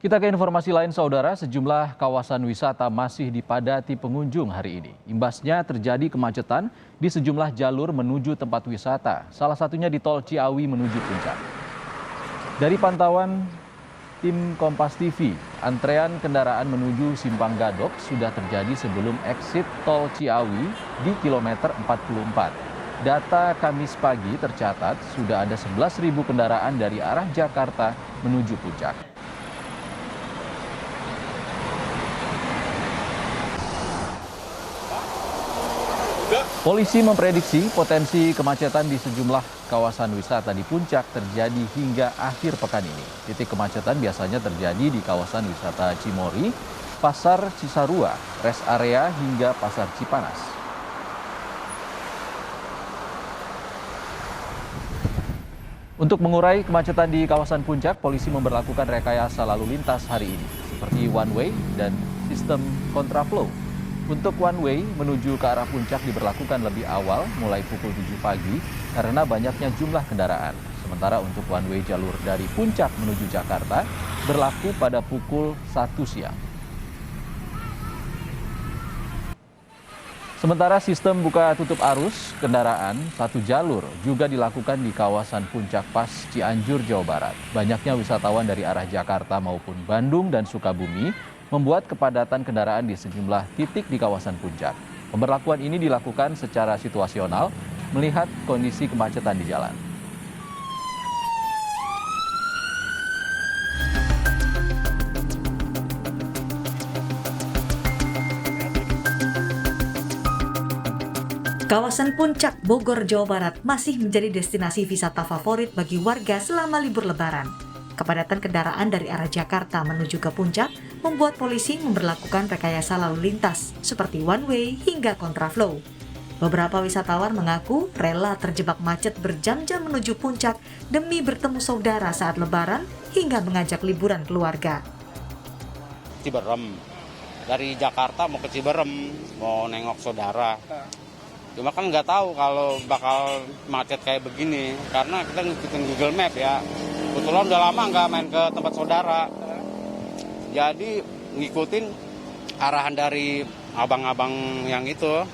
Kita ke informasi lain, saudara. Sejumlah kawasan wisata masih dipadati pengunjung hari ini. Imbasnya terjadi kemacetan di sejumlah jalur menuju tempat wisata, salah satunya di Tol Ciawi menuju Puncak. Dari pantauan tim Kompas TV, antrean kendaraan menuju Simpang Gadok sudah terjadi sebelum exit Tol Ciawi di kilometer 44. Data Kamis pagi tercatat sudah ada 11.000 kendaraan dari arah Jakarta menuju Puncak. Polisi memprediksi potensi kemacetan di sejumlah kawasan wisata di Puncak terjadi hingga akhir pekan ini. Titik kemacetan biasanya terjadi di kawasan wisata Cimory, Pasar Cisarua, rest area hingga Pasar Cipanas. Untuk mengurai kemacetan di kawasan Puncak, polisi memberlakukan rekayasa lalu lintas hari ini, seperti one way dan sistem kontraflow. Untuk one way menuju ke arah Puncak diberlakukan lebih awal, mulai pukul 7 pagi, karena banyaknya jumlah kendaraan. Sementara untuk one way jalur dari Puncak menuju Jakarta berlaku pada pukul 1 siang. Sementara sistem buka tutup arus kendaraan satu jalur juga dilakukan di kawasan Puncak Pas Cianjur, Jawa Barat. Banyaknya wisatawan dari arah Jakarta maupun Bandung dan Sukabumi membuat kepadatan kendaraan di sejumlah titik di kawasan Puncak. Pemberlakuan ini dilakukan secara situasional melihat kondisi kemacetan di jalan. Kawasan Puncak, Bogor, Jawa Barat masih menjadi destinasi wisata favorit bagi warga selama libur Lebaran. Kepadatan kendaraan dari arah Jakarta menuju ke Puncak membuat polisi memberlakukan rekayasa lalu lintas seperti one way hingga kontraflow. Beberapa wisatawan mengaku rela terjebak macet berjam-jam menuju Puncak demi bertemu saudara saat Lebaran hingga mengajak liburan keluarga. Ciberem, dari Jakarta mau ke Ciberem, mau nengok saudara. Cuma kan nggak tahu kalau bakal macet kayak begini, karena kita ngikutin Google Map ya. Kebetulan udah lama nggak main ke tempat saudara, jadi ngikutin arahan dari abang-abang yang itu.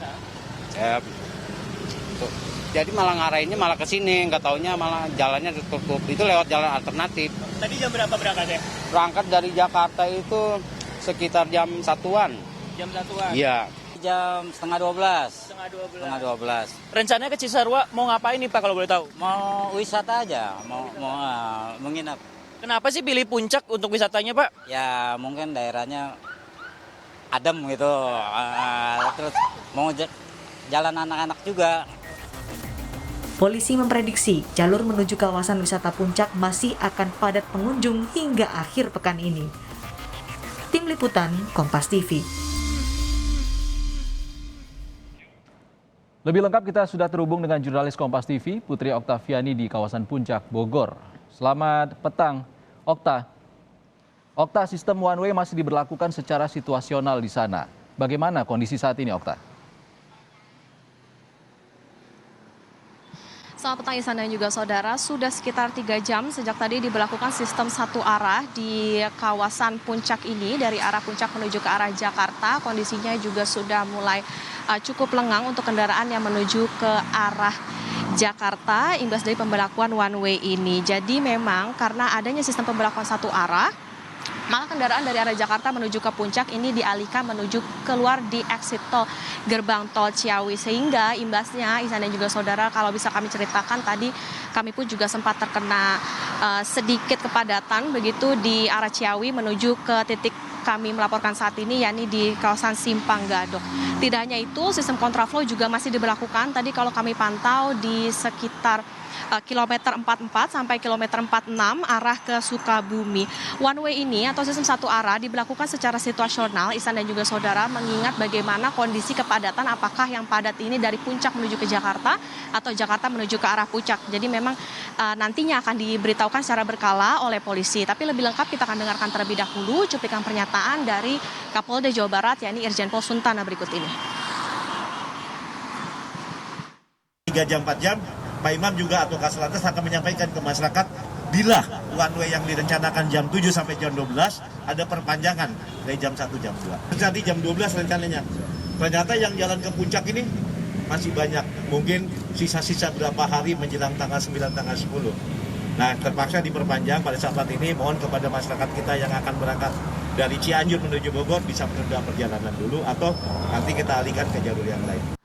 Jadi malah ngarahinnya malah ke sini, nggak taunya malah jalannya ditutup. Itu lewat jalan alternatif. Tadi jam berapa berangkatnya? Berangkat dari Jakarta itu sekitar jam 1-an. Jam 1-an? Iya. Jam setengah 12. Setengah 12. Rencananya ke Cisarua mau ngapain nih Pak kalau boleh tahu? Mau wisata aja, mau menginap. Kenapa sih pilih Puncak untuk wisatanya Pak? Ya mungkin daerahnya adem gitu. Terus mau jalan anak-anak juga. Polisi memprediksi jalur menuju kawasan wisata Puncak masih akan padat pengunjung hingga akhir pekan ini. Tim Liputan Kompas TV. Lebih lengkap kita sudah terhubung dengan jurnalis Kompas TV, Putri Oktaviani di kawasan Puncak, Bogor. Selamat petang, Okta. Okta, sistem one way masih diberlakukan secara situasional di sana. Bagaimana kondisi saat ini, Okta? Selamat petang Ihsan dan juga saudara, sudah sekitar 3 jam sejak tadi diberlakukan sistem satu arah di kawasan Puncak ini. Dari arah Puncak menuju ke arah Jakarta, kondisinya juga sudah mulai cukup lengang untuk kendaraan yang menuju ke arah Jakarta imbas dari pemberlakuan one way ini. Jadi memang karena adanya sistem pemberlakuan satu arah, maka kendaraan dari arah Jakarta menuju ke Puncak ini dialihkan menuju keluar di exit tol gerbang tol Ciawi, sehingga imbasnya Ihsan dan juga saudara, kalau bisa kami ceritakan tadi kami pun juga sempat terkena sedikit kepadatan begitu di arah Ciawi menuju ke titik kami melaporkan saat ini, yakni di kawasan Simpang Gadok. Tidak hanya itu, sistem kontraflow juga masih diberlakukan. Tadi kalau kami pantau di sekitar kilometer 44 sampai kilometer 46 arah ke Sukabumi. One way ini atau sistem satu arah diberlakukan secara situasional, Ihsan dan juga saudara, mengingat bagaimana kondisi kepadatan, apakah yang padat ini dari Puncak menuju ke Jakarta atau Jakarta menuju ke arah Puncak. Jadi memang nantinya akan diberitahukan secara berkala oleh polisi. Tapi lebih lengkap kita akan dengarkan terlebih dahulu cuplikan pernyataan dari Kapolda Jawa Barat, yakni Irjen Pol Suntana berikut ini. 3 jam 4 jam, Pak Imam juga atau Kas Lantas akan menyampaikan ke masyarakat bila one way yang direncanakan jam 7 sampai jam 12 ada perpanjangan dari jam 1 jam 2. Nanti jam 12 rencananya. Ternyata yang jalan ke puncak ini masih banyak. Mungkin sisa-sisa berapa hari menjelang tanggal 9, tanggal 10. Nah, terpaksa diperpanjang pada saat ini. Mohon kepada masyarakat kita yang akan berangkat dari Cianjur menuju Bogor bisa menunda perjalanan dulu atau nanti kita alihkan ke jalur yang lain.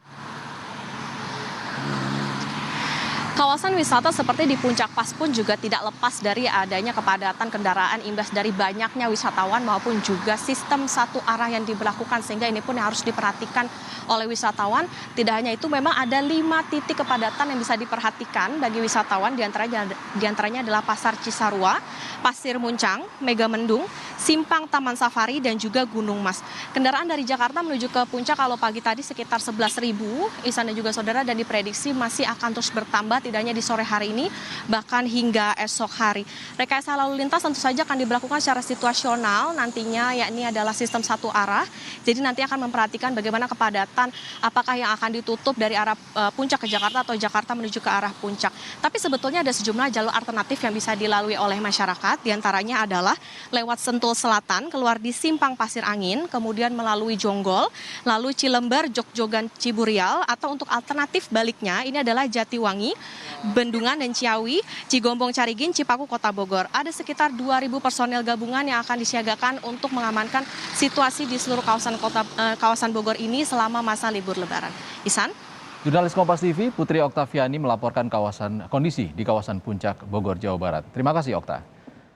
Kawasan wisata seperti di Puncak Pas pun juga tidak lepas dari adanya kepadatan kendaraan imbas dari banyaknya wisatawan maupun juga sistem satu arah yang diberlakukan, sehingga ini pun yang harus diperhatikan oleh wisatawan. Tidak hanya itu, memang ada 5 titik kepadatan yang bisa diperhatikan bagi wisatawan, diantaranya adalah Pasar Cisarua, Pasir Muncang, Megamendung, Simpang Taman Safari, dan juga Gunung Mas. Kendaraan dari Jakarta menuju ke puncak kalau pagi tadi sekitar 11.000, Ihsan dan juga saudara, dan diprediksi masih akan terus bertambah, tidak hanya di sore hari ini, bahkan hingga esok hari. Rekayasa lalu lintas tentu saja akan diberlakukan secara situasional nantinya, yakni adalah sistem satu arah. Jadi nanti akan memperhatikan bagaimana kepadatan, apakah yang akan ditutup dari arah puncak ke Jakarta atau Jakarta menuju ke arah puncak. Tapi sebetulnya ada sejumlah jalur alternatif yang bisa dilalui oleh masyarakat, diantaranya adalah lewat Sentul Selatan, keluar di Simpang Pasir Angin, kemudian melalui Jonggol, lalu Cilember, Jogjogan, Ciburial, atau untuk alternatif baliknya ini adalah Jatiwangi, Bendungan dan Ciawi, Cigombong, Carigin, Cipaku, Kota Bogor. Ada sekitar 2.000 personel gabungan yang akan disiagakan untuk mengamankan situasi di seluruh kawasan Bogor ini selama masa libur Lebaran. Ihsan? Jurnalis Kompas TV Putri Oktaviani melaporkan kondisi di kawasan Puncak Bogor, Jawa Barat. Terima kasih, Okta.